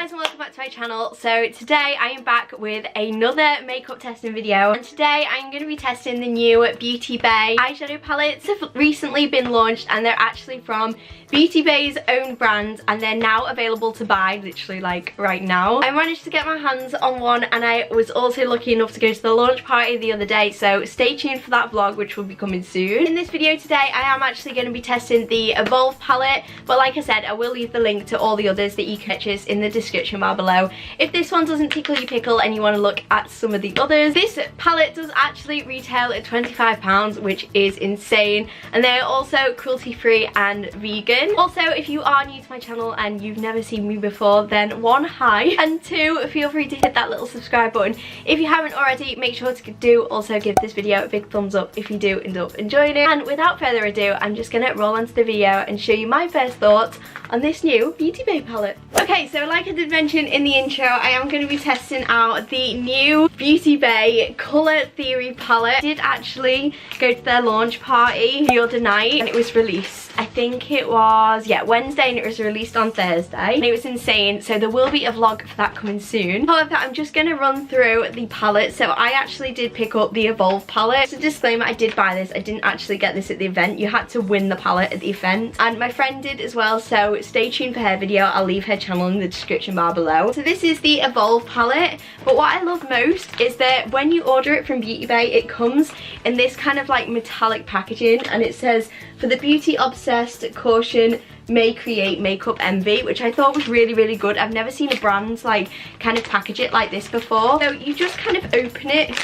guys and welcome back to my channel. So today I am back with another makeup testing video, and today I'm going to be testing the new Beauty Bay eyeshadow palettes. They've recently been launched and they're actually from Beauty Bay's own brand, and they're now available to buy literally like right now. I managed to get my hands on one and I was also lucky enough to go to the launch party the other day, so stay tuned for that vlog which will be coming soon. In this video today I am actually going to be testing the Evolve palette, but like I said I will leave the link to all the others that you can purchase in the description bar below if this one doesn't tickle your pickle and you want to look at some of the others. This palette does actually retail at £25, which is insane, and they're also cruelty free and vegan. Also, if you are new to my channel and you've never seen me before, then one, hi, and two, feel free to hit that little subscribe button if you haven't already. Make sure to do also give this video a big thumbs up if you do end up enjoying it. And without further ado, I'm just gonna roll onto the video and show you my first thoughts on this new Beauty Bay palette. Okay, so like I did mention in the intro, I am going to be testing out the new Beauty Bay Colour Theory palette. I did actually go to their launch party the other night and it was released, I think it was, yeah, Wednesday, and it was released on Thursday, and it was insane, so there will be a vlog for that coming soon. However, I'm just going to run through the palette. So I actually did pick up the Evolve palette. So disclaimer, I did buy this, I didn't actually get this at the event. You had to win the palette at the event, and my friend did as well, so stay tuned for her video. I'll leave her channel in the description bar below. So this is the Evolve palette, but what I love most is that when you order it from Beauty Bay, it comes in this kind of like metallic packaging, and it says, "For the beauty obsessed, caution may create makeup envy," which I thought was really good. I've never seen a brand like kind of package it like this before. So you just kind of open it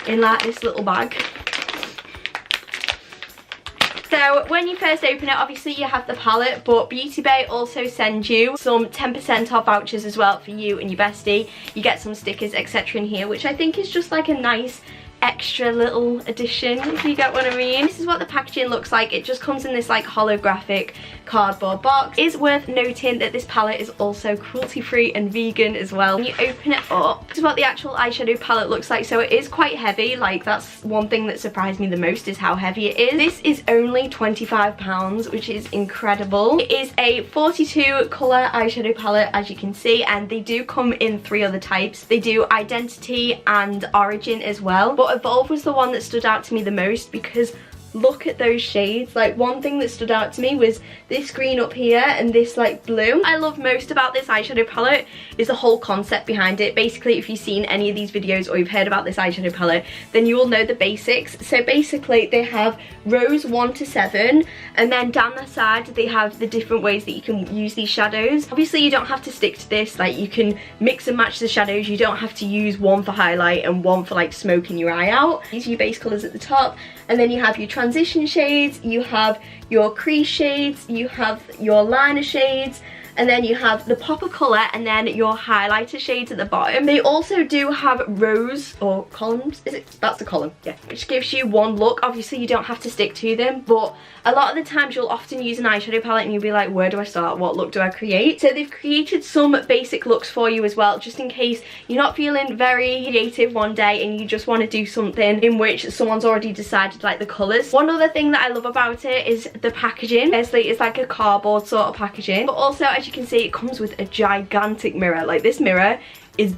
in like this little bag. So when you first open it, obviously you have the palette, but Beauty Bay also sends you some 10% off vouchers as well for you and your bestie. You get some stickers, etc. in here, which I think is just like a nice extra little addition, if you get what I mean. This is what the packaging looks like. It just comes in this like holographic cardboard box. It is worth noting that this palette is also cruelty free and vegan as well. When you open it up, this is what the actual eyeshadow palette looks like. So it is quite heavy. Like, that's one thing that surprised me the most, is how heavy it is. This is only £25, which is incredible. It is a 42 colour eyeshadow palette, as you can see, and they do come in 3 other types. They do Identity and Origin as well, but Evolve was the one that stood out to me the most because look at those shades. Like, one thing that stood out to me was this green up here and this like blue. What I love most about this eyeshadow palette is the whole concept behind it. Basically, if you've seen any of these videos or you've heard about this eyeshadow palette, then you will know the basics. So basically they have rows 1 to 7, and then down the side they have the different ways that you can use these shadows. Obviously you don't have to stick to this, like you can mix and match the shadows. You don't have to use one for highlight and one for like smoking your eye out. These are your base colours at the top, and then you have your transition shades, you have your crease shades, you have your liner shades, and then you have the pop of colour, and then your highlighter shades at the bottom. They also do have rows or columns, is it? That's the column, yeah, which gives you one look. Obviously you don't have to stick to them, but a lot of the times you'll often use an eyeshadow palette and you'll be like, where do I start? What look do I create? So they've created some basic looks for you as well, just in case you're not feeling very creative one day and you just want to do something in which someone's already decided like the colours. One other thing that I love about it is the packaging. Firstly, it's like a cardboard sort of packaging, but also as you can see, it comes with a gigantic mirror. Like, this mirror is,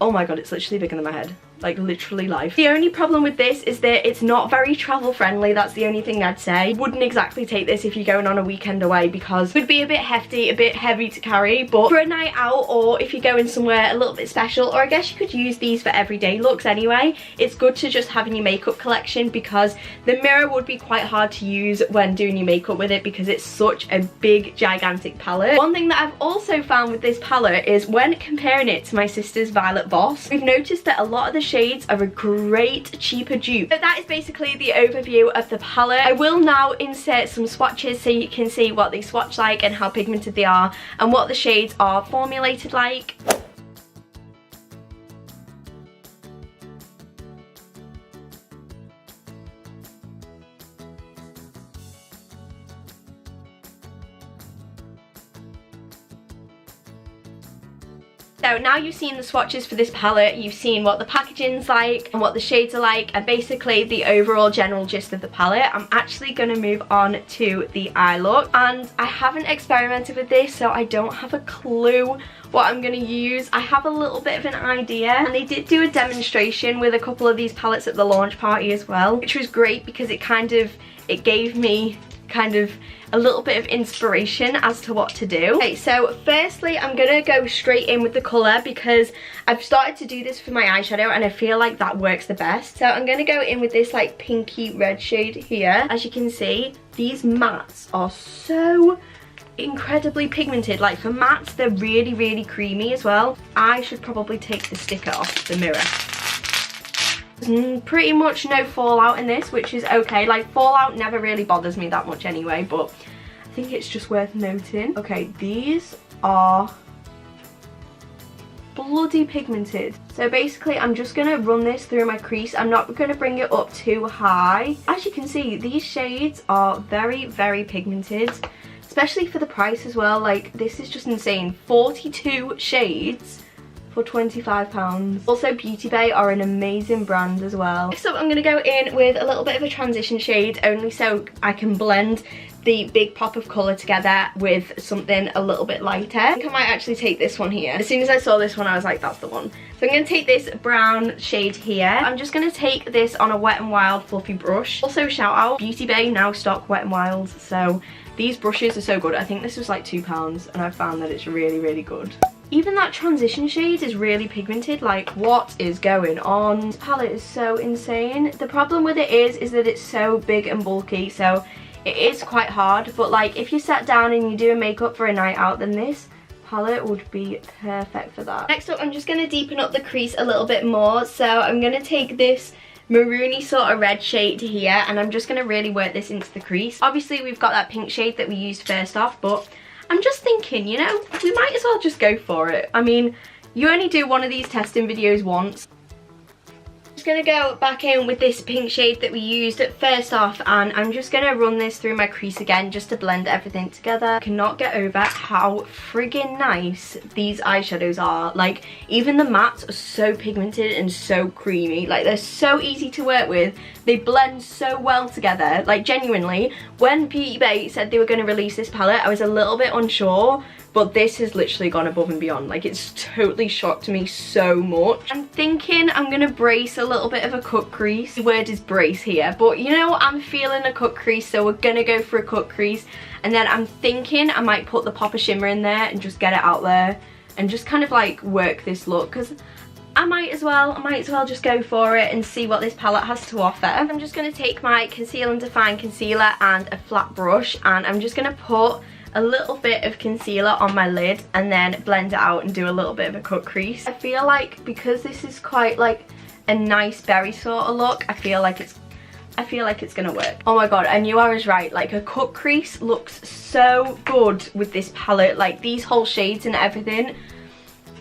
oh my god, it's literally bigger than my head. Like, literally life. The only problem with this is that it's not very travel friendly. That's the only thing I'd say. Wouldn't exactly take this if you're going on a weekend away, because it would be a bit hefty, a bit heavy to carry. But for a night out, or if you're going somewhere a little bit special, or I guess you could use these for everyday looks anyway, it's good to just have in your makeup collection, because the mirror would be quite hard to use when doing your makeup with it because it's such a big gigantic palette. One thing that I've also found with this palette is when comparing it to my sister's Violet Voss, we've noticed that a lot of the shades are a great cheaper dupe. So that is basically the overview of the palette. I will now insert some swatches so you can see what they swatch like and how pigmented they are and what the shades are formulated like. So now you've seen the swatches for this palette, you've seen what the packaging's like and what the shades are like and basically the overall general gist of the palette. I'm actually going to move on to the eye look, and I haven't experimented with this, so I don't have a clue what I'm going to use. I have a little bit of an idea, and they did do a demonstration with a couple of these palettes at the launch party as well, which was great because it gave me kind of a little bit of inspiration as to what to do. Okay, so firstly I'm gonna go straight in with the colour because I've started to do this for my eyeshadow and I feel like that works the best. So I'm gonna go in with this like pinky red shade here. As you can see, these mattes are so incredibly pigmented. Like for mattes, they're really, really creamy as well. I should probably take the sticker off the mirror. There's pretty much no fallout in this, which is okay. Like fallout never really bothers me that much anyway, but I think it's just worth noting. Okay, these are bloody pigmented. So basically I'm just gonna run this through my crease. I'm not gonna bring it up too high. As you can see, these shades are very, very pigmented, especially for the price as well. Like this is just insane. 42 shades for £25. Also, Beauty Bay are an amazing brand as well. Next up, I'm going to go in with a little bit of a transition shade, only so I can blend the big pop of colour together with something a little bit lighter. I think I might actually take this one here. As soon as I saw this one, I was like, that's the one. So I'm going to take this brown shade here. I'm just going to take this on a Wet n Wild fluffy brush. Also, shout out, Beauty Bay now stock Wet n Wild, so these brushes are so good. I think this was like £2 and I found that it's really, really good. Even that transition shade is really pigmented. Like, what is going on? This palette is so insane. The problem with it is that it's so big and bulky, so it is quite hard. But like, if you sat down and you're doing makeup for a night out, then this palette would be perfect for that. Next up, I'm just going to deepen up the crease a little bit more. So I'm going to take this maroony sort of red shade here, and I'm just going to really work this into the crease. Obviously, we've got that pink shade that we used first off, but I'm just thinking, you know, we might as well just go for it. I mean, you only do one of these testing videos once. I'm just going to go back in with this pink shade that we used at first off, and I'm just going to run this through my crease again just to blend everything together. I cannot get over how friggin' nice these eyeshadows are. Like, even the mattes are so pigmented and so creamy. Like, they're so easy to work with. They blend so well together. Like, genuinely, when Beauty Bay said they were going to release this palette, I was a little bit unsure, but this has literally gone above and beyond. Like, it's totally shocked me so much. I'm thinking I'm going to brace a little bit of a cut crease. The word is brace here, but you know, I'm feeling a cut crease, so we're going to go for a cut crease. And then I'm thinking I might put the pop of shimmer in there and just get it out there and just kind of like work this look, because I might as well just go for it and see what this palette has to offer. I'm just going to take my Conceal and Define concealer and a flat brush, and I'm just going to put a little bit of concealer on my lid and then blend it out and do a little bit of a cut crease. I feel like because this is quite like a nice berry sort of look, I feel like it's gonna work. Oh my god, I knew I was right. Like, a cut crease looks so good with this palette. Like, these whole shades and everything,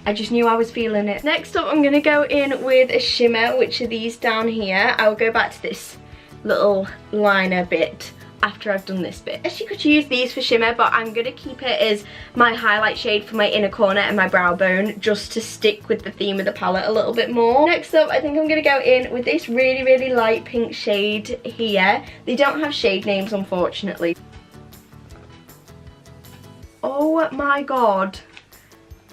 I just knew I was feeling it. Next up, I'm gonna go in with a shimmer, which are these down here. I'll go back to this little liner bit after I've done this bit. I guess you could use these for shimmer, but I'm gonna keep it as my highlight shade for my inner corner and my brow bone, just to stick with the theme of the palette a little bit more. Next up, I think I'm gonna go in with this really, really light pink shade here. They don't have shade names, unfortunately. Oh my god,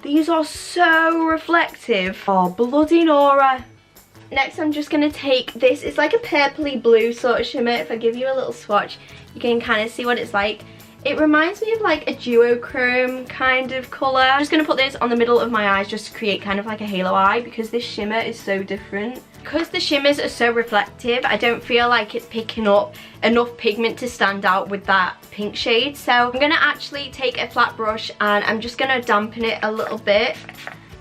these are so reflective. Oh, bloody Nora. Next, I'm just going to take this. It's like a purpley blue sort of shimmer. If I give you a little swatch, you can kind of see what it's like. It reminds me of like a duochrome kind of colour. I'm just going to put this on the middle of my eyes just to create kind of like a halo eye, because this shimmer is so different. Because the shimmers are so reflective, I don't feel like it's picking up enough pigment to stand out with that pink shade. So I'm going to actually take a flat brush and I'm just going to dampen it a little bit,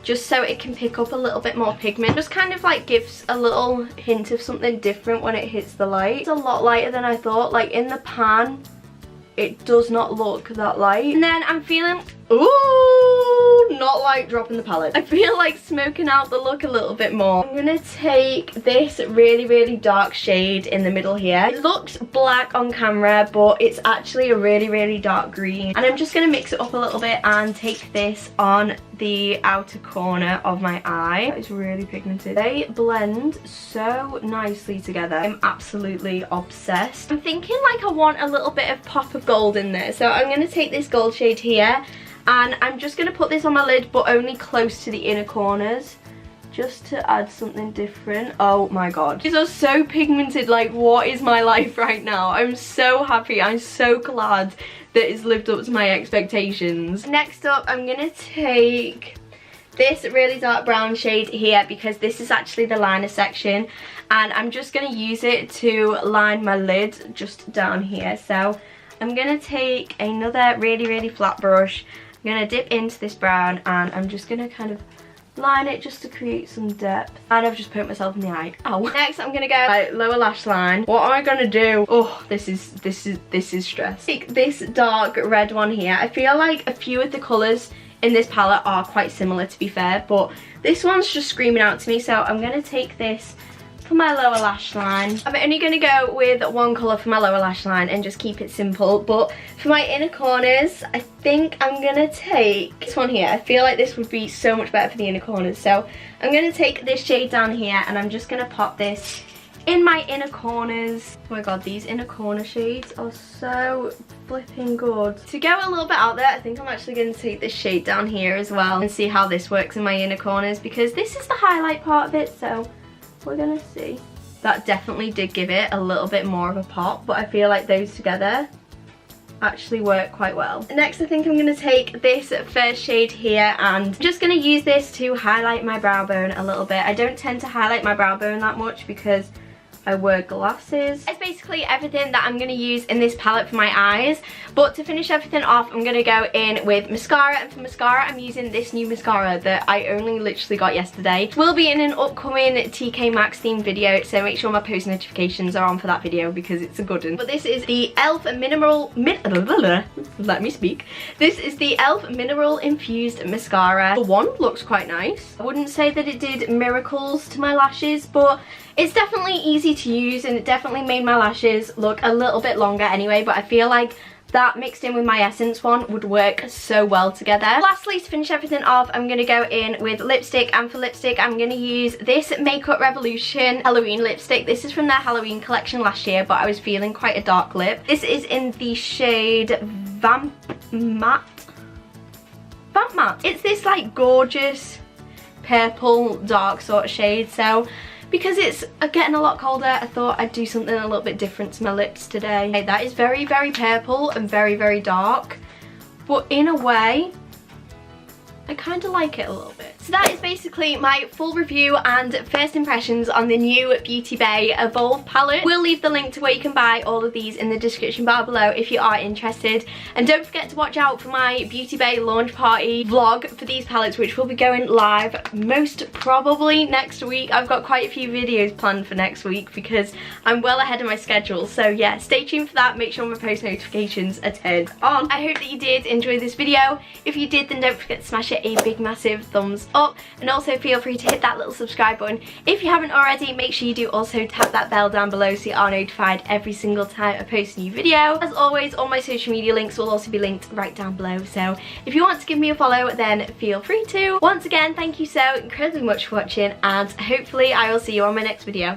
just so it can pick up a little bit more pigment. Just kind of like gives a little hint of something different when it hits the light. It's a lot lighter than I thought. Like, in the pan, it does not look that light. And then I'm feeling, ooh, not like dropping the palette. I feel like smoking out the look a little bit more. I'm gonna take this really, really dark shade in the middle here. It looks black on camera, but it's actually a really, really dark green. And I'm just gonna mix it up a little bit and take this on the outer corner of my eye. It's really pigmented. They blend so nicely together. I'm absolutely obsessed. I'm thinking like I want a little bit of pop of gold in there. So I'm gonna take this gold shade here and I'm just gonna put this on my lid, but only close to the inner corners, just to add something different. Oh my god, these are so pigmented. Like, what is my life right now? I'm so happy. I'm so glad that it's lived up to my expectations. Next up, I'm gonna take this really dark brown shade here, because this is actually the liner section, and I'm just gonna use it to line my lid just down here. So I'm gonna take another really, really flat brush. I'm gonna dip into this brown and I'm just gonna kind of line it just to create some depth. And I've just poked myself in the eye. Ow. Next, I'm gonna go my lower lash line. What am I gonna do? Oh, this is stress. Take this dark red one here. I feel like a few of the colours in this palette are quite similar, to be fair, but this one's just screaming out to me, so I'm gonna take this for my lower lash line. I'm only gonna go with one colour for my lower lash line and just keep it simple, but for my inner corners, I think I'm gonna take this one here. I feel like this would be so much better for the inner corners, so I'm gonna take this shade down here and I'm just gonna pop this in my inner corners. Oh my god, these inner corner shades are so flipping good. To go a little bit out there, I think I'm actually going to take this shade down here as well and see how this works in my inner corners, because this is the highlight part of it, so we're gonna see. That definitely did give it a little bit more of a pop, but I feel like those together actually work quite well. Next, I think I'm gonna take this first shade here and I'm just gonna use this to highlight my brow bone a little bit. I don't tend to highlight my brow bone that much because I wear glasses. It's basically everything that I'm going to use in this palette for my eyes, but to finish everything off, I'm going to go in with mascara, and for mascara I'm using this new mascara that I only literally got yesterday. It will be in an upcoming TK Maxx themed video, so make sure my post notifications are on for that video because it's a good one. But this is the e.l.f. Let me speak. This is the e.l.f. Mineral Infused Mascara. The one looks quite nice. I wouldn't say that it did miracles to my lashes, but it's definitely easy to use and it definitely made my lashes look a little bit longer anyway, but I feel like that mixed in with my Essence one would work so well together. Lastly, to finish everything off, I'm going to go in with lipstick, and for lipstick I'm going to use this Makeup Revolution Halloween lipstick. This is from their Halloween collection last year, but I was feeling quite a dark lip. This is in the shade Vamp Matte. It's this like gorgeous purple dark sort of shade, so because it's getting a lot colder, I thought I'd do something a little bit different to my lips today. Okay, that is very, very purple and very, very dark, but in a way, I kind of like it a little bit. So that is basically my full review and first impressions on the new Beauty Bay Evolve palette. We'll leave the link to where you can buy all of these in the description bar below if you are interested. And don't forget to watch out for my Beauty Bay launch party vlog for these palettes, which will be going live most probably next week. I've got quite a few videos planned for next week because I'm well ahead of my schedule. So yeah, stay tuned for that. Make sure my post notifications are turned on. I hope that you did enjoy this video. If you did, then don't forget to smash it a big massive thumbs up, and also feel free to hit that little subscribe button if you haven't already. Make sure you do also tap that bell down below so you are notified every single time I post a new video. As always, all my social media links will also be linked right down below, so if you want to give me a follow, then feel free to. Once again, thank you so incredibly much for watching, and hopefully I will see you on my next video.